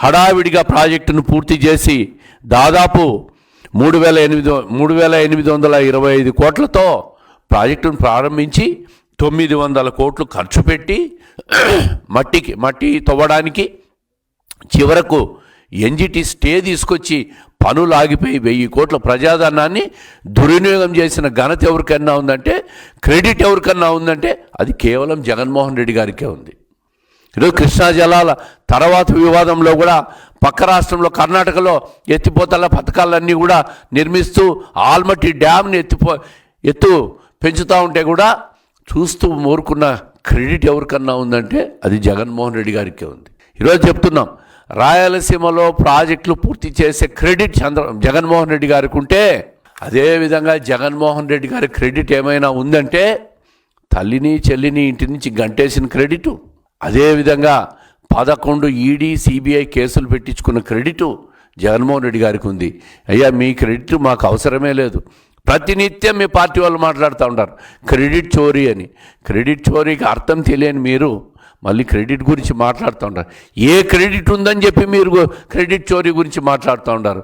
హడావిడిగా ప్రాజెక్టును పూర్తి చేసి దాదాపు 3,825 కోట్లతో ప్రాజెక్టును ప్రారంభించి 900 కోట్లు ఖర్చు పెట్టి మట్టి తవ్వడానికి చివరకు ఎన్జిటి స్టే తీసుకొచ్చి పనులు ఆగిపోయి 1000 కోట్ల ప్రజాధనాన్ని దుర్వినియోగం చేసిన ఘనత ఎవరికన్నా ఉందంటే, క్రెడిట్ ఎవరికన్నా ఉందంటే అది కేవలం జగన్మోహన్ రెడ్డి గారికే ఉంది. ఈరోజు కృష్ణా జలాల తర్వాత వివాదంలో కూడా పక్క రాష్ట్రంలో కర్ణాటకలో ఎత్తిపోతల పథకాలన్నీ కూడా నిర్మిస్తూ ఆల్మట్టి డ్యామ్ని ఎత్తు పెంచుతూ ఉంటే కూడా చూస్తూ ఊరుకున్న క్రెడిట్ ఎవరికన్నా ఉందంటే అది జగన్మోహన్ రెడ్డి గారికే ఉంది. ఈరోజు చెప్తున్నాం, రాయలసీమలో ప్రాజెక్టులు పూర్తి చేసే క్రెడిట్ జగన్మోహన్ రెడ్డి గారికి ఉంటే, అదేవిధంగా జగన్మోహన్ రెడ్డి గారి క్రెడిట్ ఏమైనా ఉందంటే తల్లిని చెల్లిని ఇంటి నుంచి గంటేసిన క్రెడిటు, అదేవిధంగా 11 ఈడీ సిబిఐ కేసులు పెట్టించుకున్న క్రెడిటు జగన్మోహన్ రెడ్డి గారికి ఉంది. అయ్యా, మీ క్రెడిట్ మాకు అవసరమే లేదు. ప్రతినిత్యం మీ పార్టీ వాళ్ళు మాట్లాడుతూ ఉంటారు క్రెడిట్ చోరీ అని. క్రెడిట్ చోరీకి అర్థం తెలియని మీరు మళ్ళీ క్రెడిట్ గురించి మాట్లాడుతూ ఉంటారు. ఏ క్రెడిట్ ఉందని చెప్పి మీరు క్రెడిట్ చోరీ గురించి మాట్లాడుతూ ఉంటారు?